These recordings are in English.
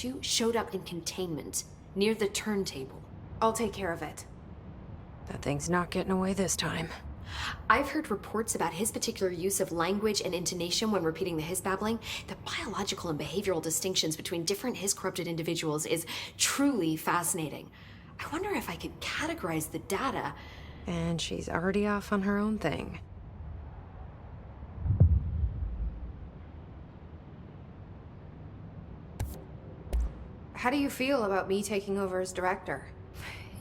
to showed up in containment, near the turntable. I'll take care of it. That thing's not getting away this time. I've heard reports about his particular use of language and intonation when repeating the hiss babbling. The biological and behavioral distinctions between different hiss-corrupted individuals is truly fascinating. I wonder if I could categorize the data. And she's already off on her own thing. How do you feel about me taking over as director?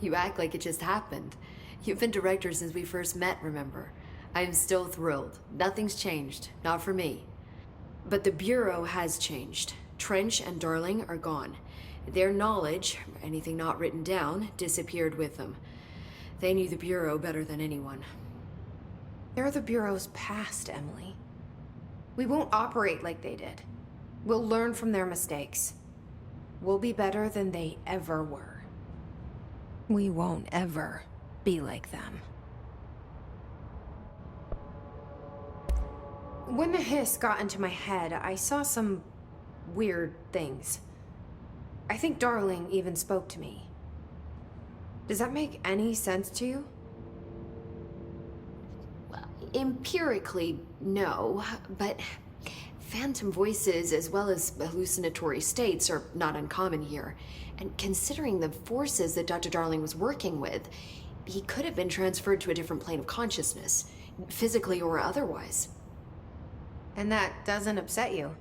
You act like it just happened. You've been director since we first met, remember? I'm still thrilled. Nothing's changed. Not for me. But the Bureau has changed. Trench and Darling are gone. Their knowledge, anything not written down, disappeared with them. They knew the Bureau better than anyone. They're the Bureau's past, Emily. We won't operate like they did. We'll learn from their mistakes. We'll be better than they ever were. We won't ever be like them. When the hiss got into my head, I saw some weird things. I think Darling even spoke to me. Does that make any sense to you? Well, empirically, no, but phantom voices as well as hallucinatory states are not uncommon here. And considering the forces that Dr. Darling was working with, he could have been transferred to a different plane of consciousness, physically or otherwise. And that doesn't upset you?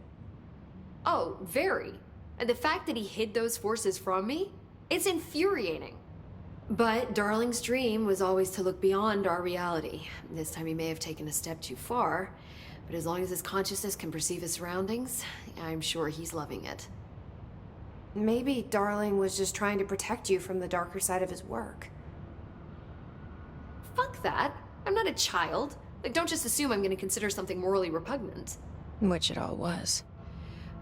Oh, very. And the fact that he hid those forces from me, it's infuriating. But Darling's dream was always to look beyond our reality. This time he may have taken a step too far, but as long as his consciousness can perceive his surroundings, I'm sure he's loving it. Maybe Darling was just trying to protect you from the darker side of his work. Fuck that. I'm not a child. Like, don't just assume I'm gonna consider something morally repugnant. Which it all was.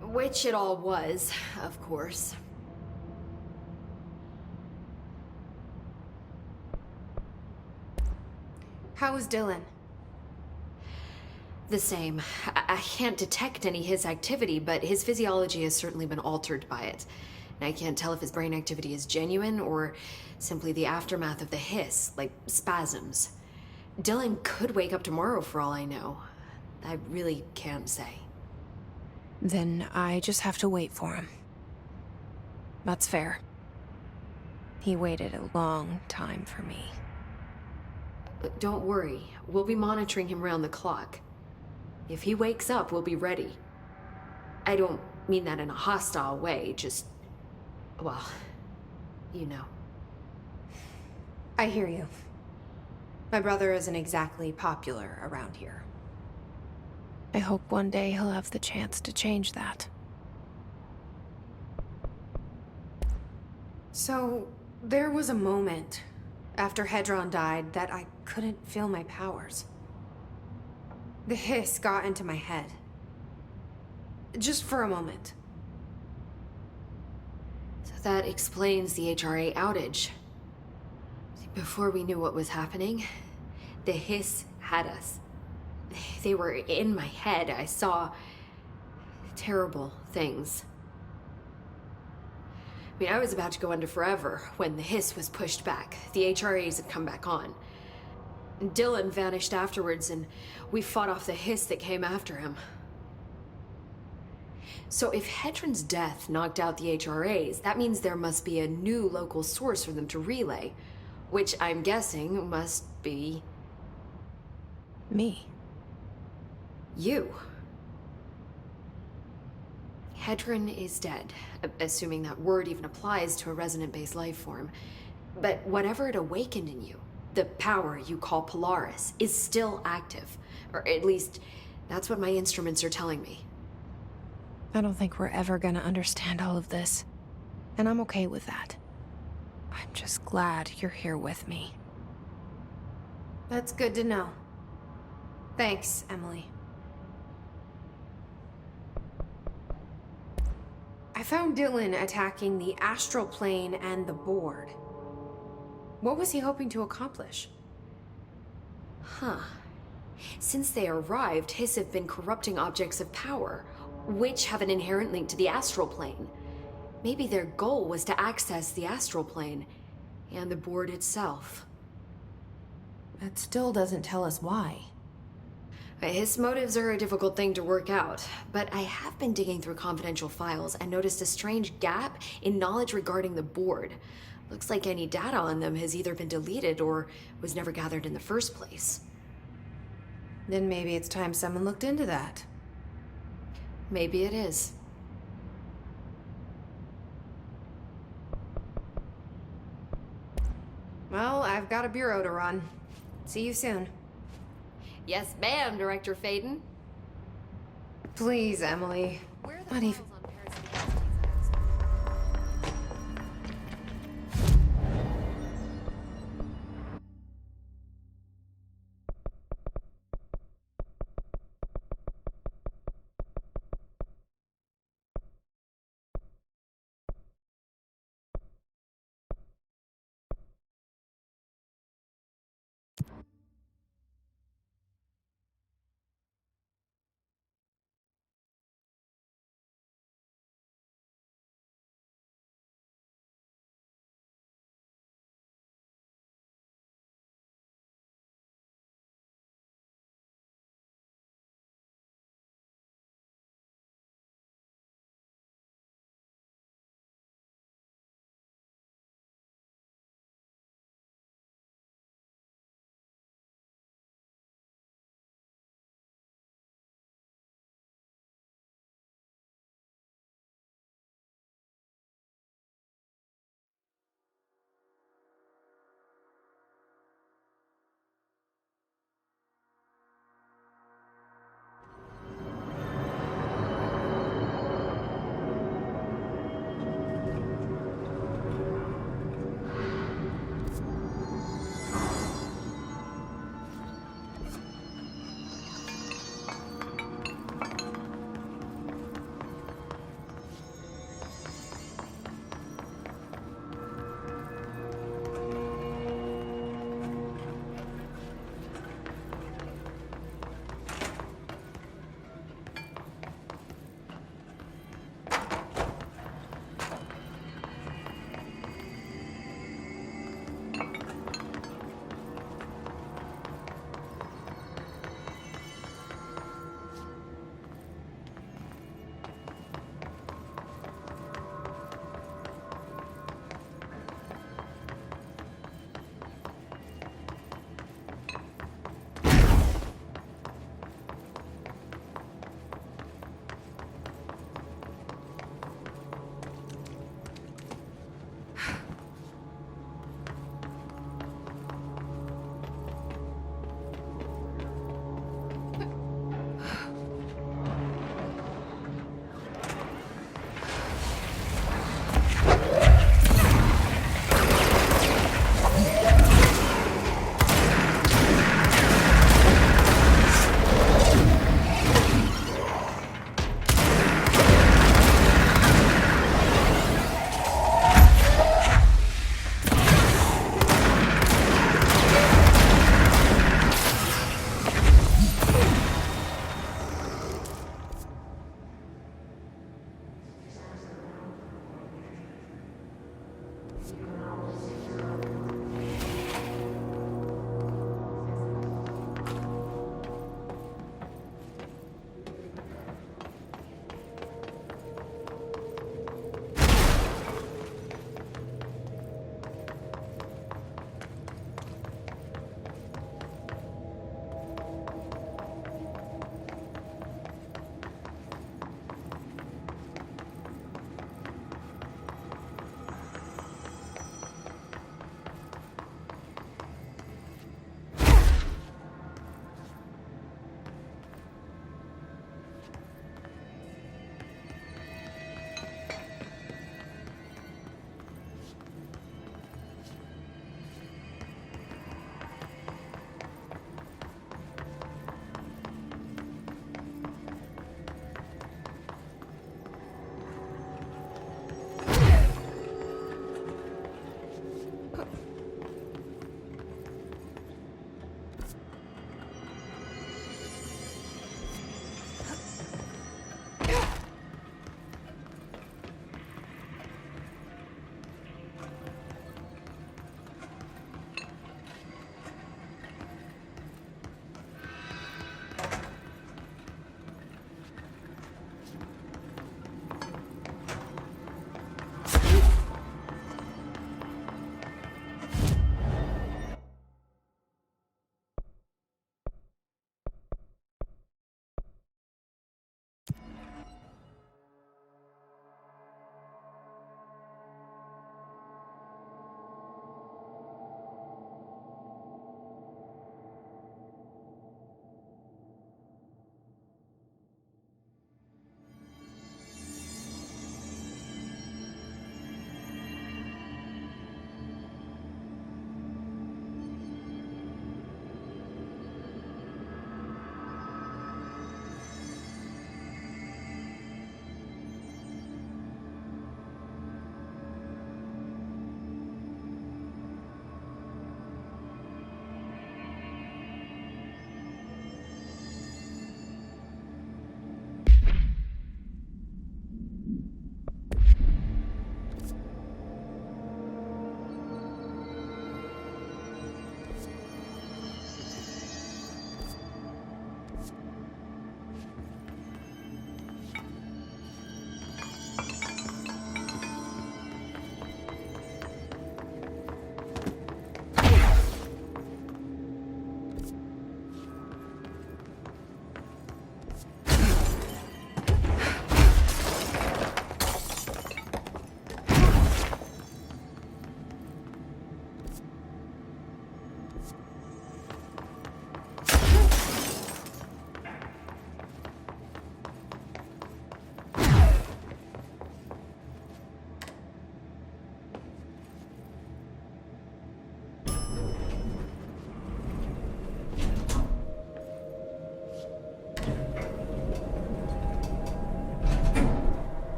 Which it all was, of course. How is Dylan? The same. I can't detect any his activity, but his physiology has certainly been altered by it. And I can't tell if his brain activity is genuine or simply the aftermath of the hiss, like spasms. Dylan could wake up tomorrow for all I know. I really can't say. Then I just have to wait for him. That's fair. He waited a long time for me. Don't worry. We'll be monitoring him round the clock. If he wakes up, we'll be ready. I don't mean that in a hostile way, just... well, you know. I hear you. My brother isn't exactly popular around here. I hope one day he'll have the chance to change that. So, there was a moment after Hedron died that I couldn't feel my powers. The hiss got into my head. Just for a moment. So that explains the HRA outage. Before we knew what was happening, the hiss had us. They were in my head. I saw terrible things. I mean, I was about to go under forever when the hiss was pushed back. The HRAs had come back on. Dylan vanished afterwards, and we fought off the hiss that came after him. So if Hedron's death knocked out the HRAs, that means there must be a new local source for them to relay, which I'm guessing must be... me. You. Hedron is dead, assuming that word even applies to a resonant-based life form. But whatever it awakened in you, the power you call Polaris, is still active. Or at least, that's what my instruments are telling me. I don't think we're ever gonna understand all of this. And I'm okay with that. I'm just glad you're here with me. That's good to know. Thanks, Emily. I found Dylan attacking the astral plane and the board. What was he hoping to accomplish? Huh. Since they arrived, Hiss have been corrupting objects of power, which have an inherent link to the astral plane. Maybe their goal was to access the astral plane and the board itself. That still doesn't tell us why. His motives are a difficult thing to work out, but I have been digging through confidential files and noticed a strange gap in knowledge regarding the board. Looks like any data on them has either been deleted or was never gathered in the first place. Then maybe it's time someone looked into that. Maybe it is. Well, I've got a bureau to run. See you soon. Yes, ma'am, Director Faden. Please, Emily. Not even...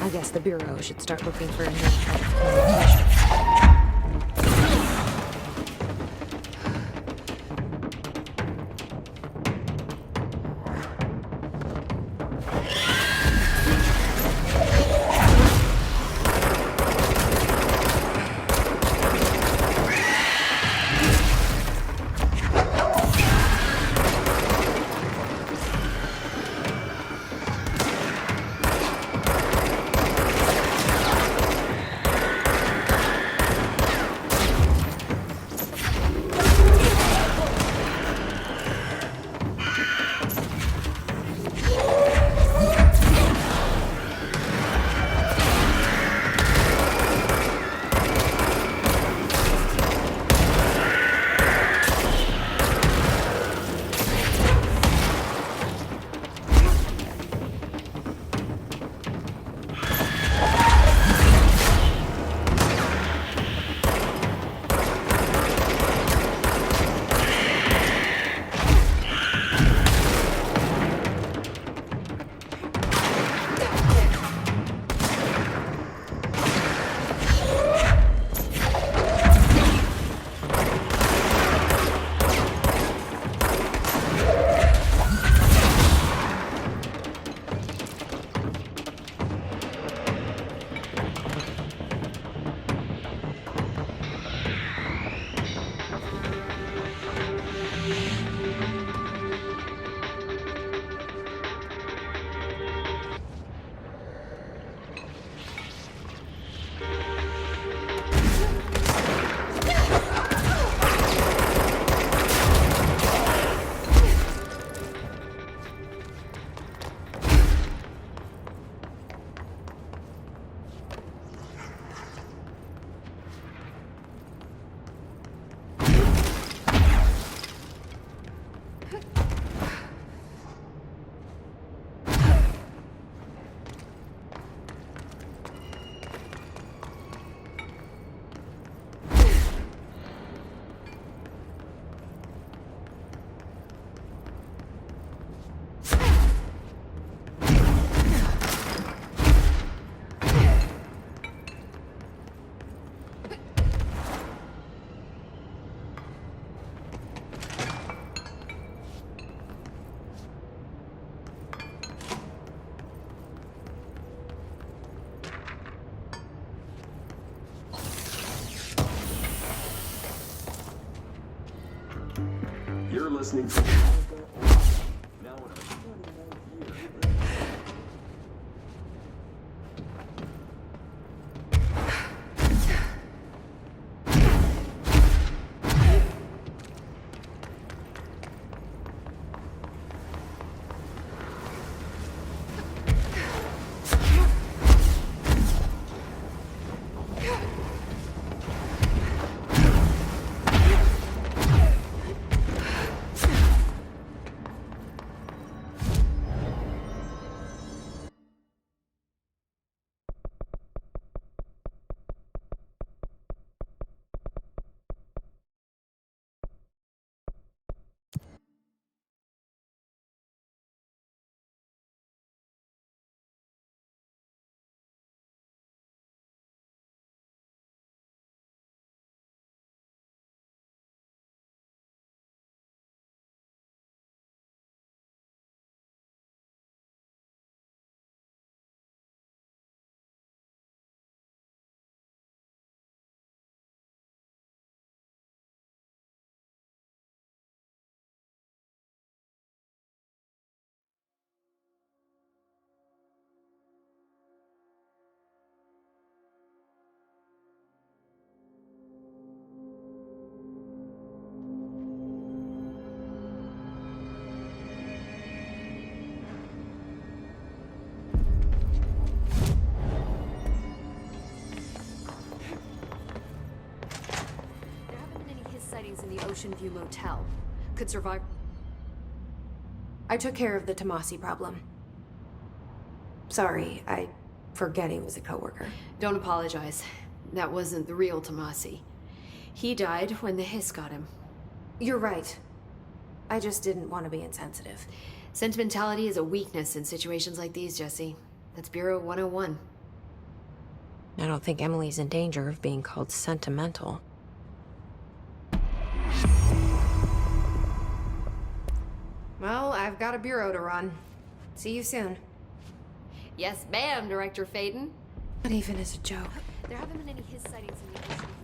I guess the Bureau should start looking for a new type of communication. You're listening to... Now in the Ocean View Motel. Could survive. I took care of the Tommasi problem. Sorry, I forget he was a coworker. Don't apologize. That wasn't the real Tommasi. He died when the hiss got him. You're right. I just didn't want to be insensitive. Sentimentality is a weakness in situations like these, Jesse. That's Bureau 101. I don't think Emily's in danger of being called sentimental. Well, I've got a bureau to run. See you soon. Yes, ma'am, Director Faden. Not even as a joke. There haven't been any his sightings in the ocean.